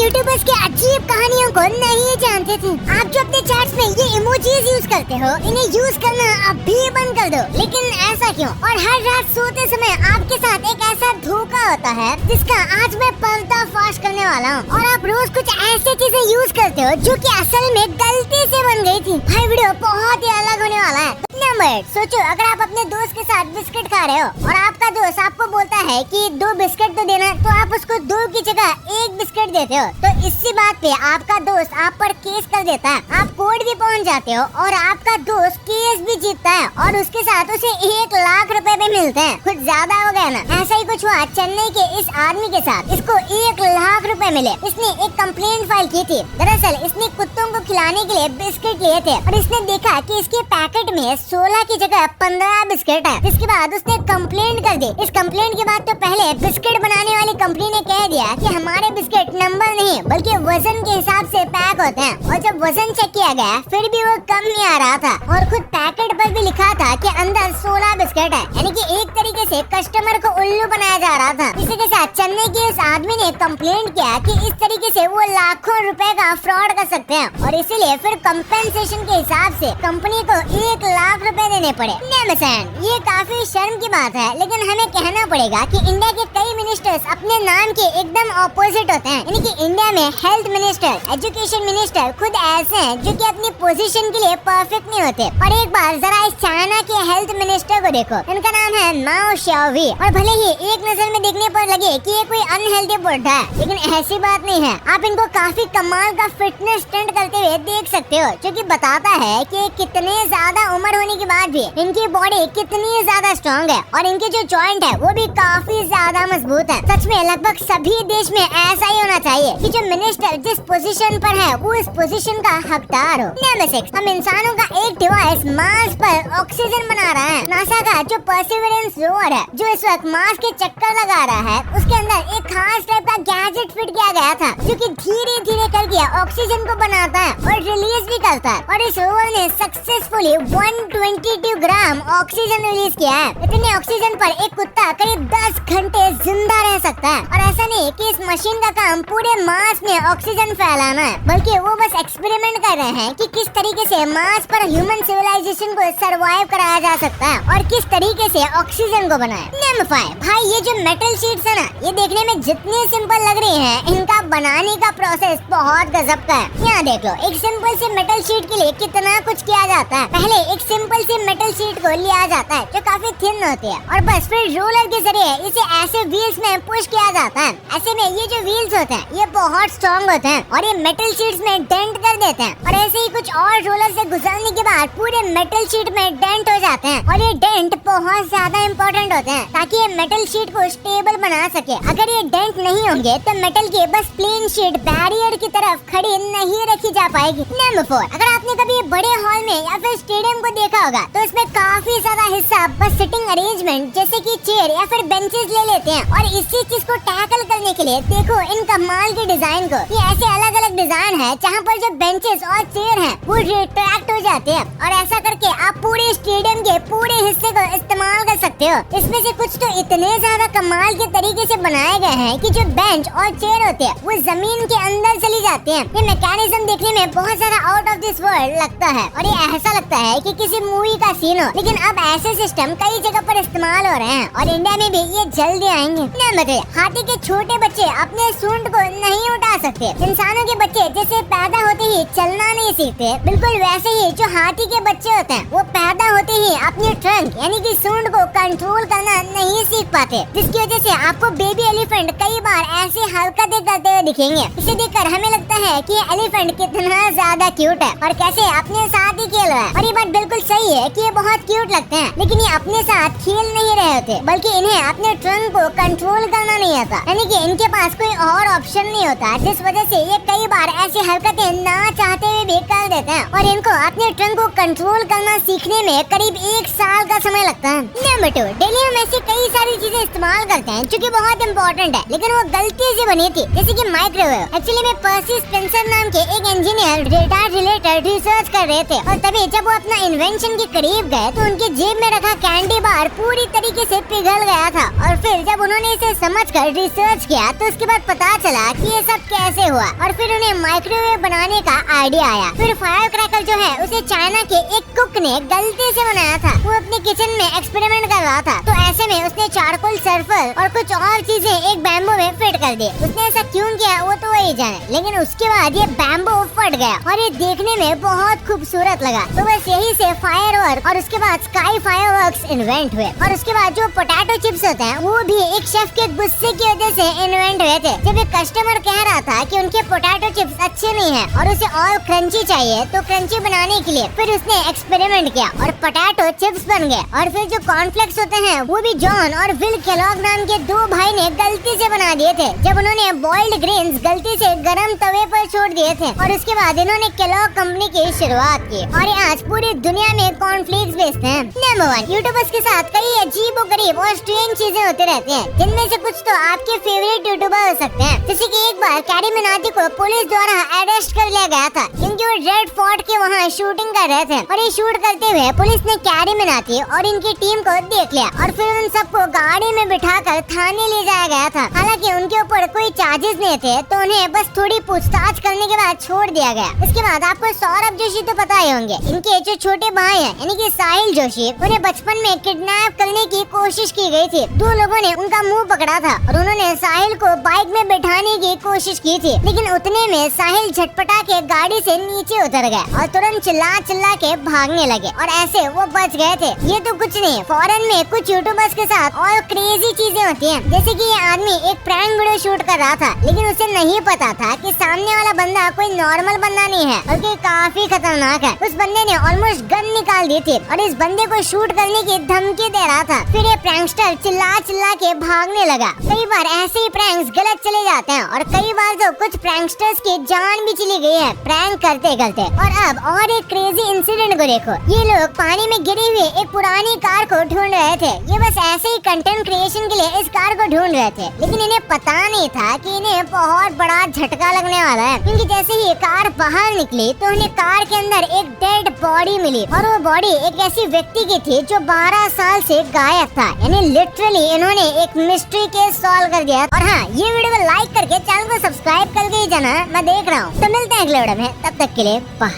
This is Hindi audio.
यूट्यूबर्स की अजीब कहानियों को नहीं जानते थे। आप जो अपने चैट्स में ये इमोजीज यूज करते हो, इन्हें यूज करना अभी बंद कर दो। लेकिन ऐसा क्यों? और हर रात सोते समय आपके साथ एक ऐसा धोखा होता है जिसका आज मैं पर्दाफाश करने वाला हूँ। और आप रोज कुछ ऐसी चीजें यूज करते हो जो कि असल में गलती से बन गई थी। भाई वीडियो बहुत ही अलग होने वाला है। नंबर सोचो, अगर आप अपने दोस्त के साथ बिस्किट खा रहे हो और आपका दोस्त आपको बोलता है कि 2 बिस्किट तो देना, तो आप उसको 2 की जगह 1 बिस्किट देते हो, तो इसी बात पे आपका दोस्त आप पर केस कर देता है। आप कोर्ट भी पहुंच जाते हो और आपका दोस्त केस भी जीतता है और उसके साथ उसे 1 लाख रुपए भी मिलते हैं। कुछ ज्यादा हो गया ना? ऐसा ही कुछ हुआ चेन्नई के इस आदमी के साथ। इसको 1 लाख रुपए मिले। इसने एक कंप्लेंट फाइल की थी। दरअसल इसने कुत्तों को खिलाने के लिए बिस्किट लिए थे और इसने देखा कि इसके पैकेट में 16 की जगह 15 बिस्किट है। इसके बाद उसने कंप्लेंट कर दी। इस कंप्लेंट के बाद तो पहले बिस्किट बनाने वाली कंपनी ने कह दिया कि हमारे बिस्किट नंबर नहीं बल्कि वजन के हिसाब से पैक होते हैं, और जब वजन चेक किया गया फिर भी वो कम नहीं आ रहा था और खुद पैकेट पर भी लिखा था कि अंदर 16 बिस्किट है। यानी कि एक तरीके से कस्टमर को उल्लू बनाया जा रहा था। इसी के साथ चेन्नई के इस आदमी ने कंप्लेंट किया कि इस तरीके से वो लाखों रुपए का फ्रॉड कर सकते हैं और इसीलिए फिर कंपेंसेशन के हिसाब से कंपनी को 1 लाख रुपए देने पड़े। ये काफी शर्म की बात है, लेकिन हमें कहना पड़ेगा कि इंडिया के कई मिनिस्टर्स अपने नाम के एकदम ऑपोजिट होते हैं। यानी कि इंडिया में हेल्थ मिनिस्टर, एजुकेशन मिनिस्टर खुद ऐसे हैं जो कि अपनी पोजीशन के लिए परफेक्ट नहीं होते। और एक बार जरा इस चाइना के हेल्थ मिनिस्टर को देखो, इनका नाम है माओ शाओवी। और भले ही एक नजर में देखने पर लगे कि ये कोई अनहेल्दी बुढ़ा है, लेकिन ऐसी बात नहीं है। आप इनको काफी कमाल का फिटनेस स्टंट करते हुए देख सकते हो, जो कि बताता है कि कितने ज्यादा उम्र होने के बाद भी इनकी बॉडी कितनी ज्यादा स्ट्रॉन्ग है और इनके जो जॉइंट है वो भी काफी ज्यादा मजबूत है। सच में लगभग सभी देश में ऐसा ही होना चाहिए कि जो मिनिस्टर जिस पोजीशन पर है वो इस पोजीशन का हकदार हो। नंबर 6, हम इंसानों का एक डिवाइस मार्स पर ऑक्सीजन बना रहा है। नासा का जो परसिवरेंस रोवर है जो इस वक्त मार्स के चक्कर लगा रहा है, उसके अंदर एक खास टाइप का गैजेट फिट किया गया था जो कि धीरे धीरे करके ऑक्सीजन को बनाता है और रिलीज भी करता है। और इस रोवर ने सक्सेसफुली 122 ग्राम ऑक्सीजन रिलीज किया है। इतने ऑक्सीजन पर एक कुत्ता करीब 10 घंटे जिंदा रह सकता है। और ऐसा नहीं कि इस मशीन का काम पूरे मार्स में ऑक्सीजन फैलाना है, बल्कि वो बस एक्सपेरिमेंट कर रहे हैं कि किस तरीके से मार्स पर ह्यूमन सिविलाइजेशन को सरवाइव कराया जा सकता है और किस तरीके से ऑक्सीजन को बनाए। नंबर 5, भाई ये जो मेटल शीट्स है ना, ये देखने में जितनी सिंपल लग रही है, इनका बनाने का प्रोसेस बहुत गजब का है। यहाँ देख लो, एक सिंपल सी मेटल शीट के लिए कितना कुछ किया जाता है। पहले एक सिंपल सी मेटल शीट को लिया जाता है जो काफी थिन होती है और बस फिर रोलर के जरिए इसे ऐसे व्हील्स में पुश किया जाता है। ऐसे में ये जो व्हील्स होते हैं ये बहुत स्ट्रॉन्ग होते हैं और ये मेटल शीट्स में डेंट कर देते हैं और ऐसे ही कुछ और रोलर से गुजरने के बाद पूरे मेटल शीट में डेंट हो जाते हैं। और ये डेंट बहुत ज्यादा इम्पोर्टेंट होते हैं ताकि ये मेटल शीट को स्टेबल बना सके। अगर ये डेंट नहीं होंगे तो मेटल की बस प्लेन शीट बैरियर की तरफ खड़ी नहीं रखी जा पाएगी। नंबर 4, अगर आपने कभी बड़े हॉल में या फिर स्टेडियम को देखा होगा तो इसमें काफी ज्यादा हिस्सा बस सिटिंग अरेंजमेंट जैसे कि चेयर या फिर बेंचेस ले लेते हैं। और इसी चीज को टैकल करने के लिए देखो इन कमाल के डिजाइन को। ये ऐसे अलग अलग डिजाइन है जहाँ पर जो बेंचेस और चेयर हैं वो रिट्रैक्ट हो जाते हैं और ऐसा करके आप पूरे स्टेडियम के पूरे हिस्से को इस्तेमाल कर सकते हो। इसमें से कुछ तो इतने ज्यादा कमाल के तरीके से बनाए गए हैं कि जो बेंच और चेयर होते हैं वो जमीन के अंदर चली जाती हैं। ये मैकेनिज्म देखने में बहुत ज्यादा आउट ऑफ दिस वर्ल्ड लगता है और ये ऐसा लगता है कि किसी मूवी का सीन हो। लेकिन अब ऐसे सिस्टम कई जगह पर इस्तेमाल हो रहे हैं और इंडिया में भी ये जल्दी आएंगे। नंबर 3, हाथी के छोटे बच्चे अपने सूंड को नहीं उठा सकते। इंसानों के बच्चे जैसे पैदा होते ही चलना नहीं सीखते, बिल्कुल वैसे ही जो हाथी के बच्चे होते हैं वो पैदा होते ही अपने ट्रंक यानी कि सूंड को कंट्रोल करना नहीं सीख पाते, जिसकी वजह से आपको बेबी एलिफेंट कई बार ऐसी हरकतें करते हुए दिखेंगे। इसे देखकर हमें लगता है कि ये एलिफेंट कितना ज्यादा क्यूट है और कैसे अपने साथ ही खेल रहा है। और ये बात बिल्कुल सही है कि ये बहुत क्यूट लगते हैं, लेकिन ये अपने साथ खेल नहीं रहे होते बल्कि इन्हें अपने ट्रंक को कंट्रोल करना नहीं आता। यानी कि इनके पास कोई और ऑप्शन नहीं होता, जिस वजह से ये कई बार ऐसी हरकतें ना चाहते हुए भी कर देते हैं और इनको अपने ट्रंक को कंट्रोल करना सीखने में करीब 1 साल का समय लगता है। नंबर 2, डेली हम ऐसी कई सारी चीजें इस्तेमाल करते हैं जो कि बहुत इम्पोर्टेंट है, लेकिन वो गलती से बनी थी, जैसे कि माइक्रोवेव। एक्चुअली में पर्सी स्पेंसर नाम के एक इंजीनियर डेटा रिलेटेड रिसर्च कर रहे थे और तभी जब वो अपना इन्वेंशन के करीब गए तो उनके जेब में रखा कैंडी बार पूरी तरीके से पिघल गया था। और फिर जब उन्होंने इसे समझकर रिसर्च किया तो उसके बाद पता चला कि ये सब कैसे हुआ और फिर उन्हें माइक्रोवेव बनाने का आइडिया आया। फिर फायर क्रैकर जो है उसे चाइना के एक कुक ने गलती से बनाया था। वो अपने किचन में एक्सपेरिमेंट कर रहा था, तो ऐसे में उसने चारकोल, सल्फर और कुछ और चीजें एक बैम्बू में फिट कर दी। उसने ऐसा क्यों किया वो तो वही जाने, लेकिन उसके बाद ये बैम्बू फट गया और ये देखने में बहुत खूबसूरत लगा। तो बस यही से फायरवर्क और उसके बाद स्काई फायरवर्क्स इन्वेंट हुए। और उसके बाद जो पोटैटो चिप्स होते हैं वो भी एक शेफ के गुस्से की वजह से इन्वेंट हुए थे। जब एक कस्टमर कह रहा था कि उनके पोटैटो चिप्स अच्छे नहीं हैं और उसे और क्रंची चाहिए, तो क्रंची बनाने के लिए फिर उसने एक्सपेरिमेंट किया और पोटैटो चिप्स बन गए। और फिर जो कॉर्नफ्लेक्स होते हैं वो भी जॉन और विल केलॉग नाम के 2 भाई ने गलती से बना दिए थे, जब उन्होंने बॉइल्ड ग्रेन्स गलती से गरम तवे पर छोड़ दिए थे। और उसके बाद इन्होंने केलॉग कंपनी की शुरुआत की और ये आज पूरी दुनिया में कॉर्नफ्लेक्स बेचते हैं। नंबर 1, यूट्यूबर्स के साथ कई अजीबोगरीब और स्ट्रेंज चीजें होती रहती हैं, जिनमें से कुछ तो आपके फेवरेट यूट्यूबर हो सकते हैं। जैसे कि एक बार कैरी मिनाटी को पुलिस द्वारा अरेस्ट कर लिया गया था क्योंकि वो रेड फोर्ट के वहाँ शूटिंग कर रहे थे और ये शूट करते हुए पुलिस ने कैरी मिनाटी और इनकी टीम को देख लिया और फिर उन सबको गाड़ी में बिठाकर थाने ले जाया गया था। हालांकि उनके ऊपर कोई चार्जेस नहीं थे, तो उन्हें बस थोड़ी पूछताछ करने के बाद छोड़ दिया गया। इसके बाद आपको सौरभ जोशी तो पता ही होंगे, इनके जो छोटे भाई हैं यानी कि साहिल जोशी, उन्हें बचपन में किडनैप करने की कोशिश की गई थी। 2 लोगों ने उनका मुंह पकड़ा था और उन्होंने साहिल को बाइक में बैठाने की कोशिश की थी, लेकिन उतने में साहिल झटपटा के गाड़ी से नीचे उतर गए और तुरंत चिल्ला चिल्ला के भागने लगे और ऐसे वो बच गए थे। ये तो कुछ नहीं, फॉरेन में कुछ यूट्यूबर्स के साथ और क्रेजी चीजें होती हैं। जैसे कि ये आदमी एक प्रैंक वीडियो शूट कर रहा था, लेकिन उसे नहीं पता था कि सामने वाला बंदा कोई नॉर्मल बंदा नहीं है बल्कि काफी खतरनाक है। उस बंदे ने ऑलमोस्ट गन निकाल दी थी और इस बंदे को शूट करने की धमकी दे रहा था। फिर ये प्रैंकस्टर चिल्ला चिल्ला के भागने लगा। कई बार ऐसे ही प्रैंक्स गलत चले जाते हैं और कई बार तो कुछ प्रैंकस्टर्स की जान भी चली गई है प्रैंक करते करते। और अब और एक क्रेजी इंसिडेंट को देखो। ये लोग पानी में गिरी हुई एक पुरानी कार को ढूंढ रहे थे। ये बस ऐसे ही कंटेंट क्रिएशन के लिए इस कार को ढूंढ रहे थे, लेकिन इन्हें पता नहीं था कि इन्हें बहुत बड़ा झटका लगने वाला है, क्योंकि जैसे ही कार बाहर निकली तो उन्हें कार के अंदर एक डेड बॉडी मिली और वो बॉडी एक ऐसी व्यक्ति की थी जो 12 साल से गायब था। यानी लिटरली इन्होंने एक मिस्ट्री केस सॉल्व कर दिया। और हाँ, ये वीडियो को लाइक करके चैनल को सब्सक्राइब करके ही जाना, मैं देख रहा हूँ। तो मिलते हैं अगले वीडियो में, तब तक के लिए बाय।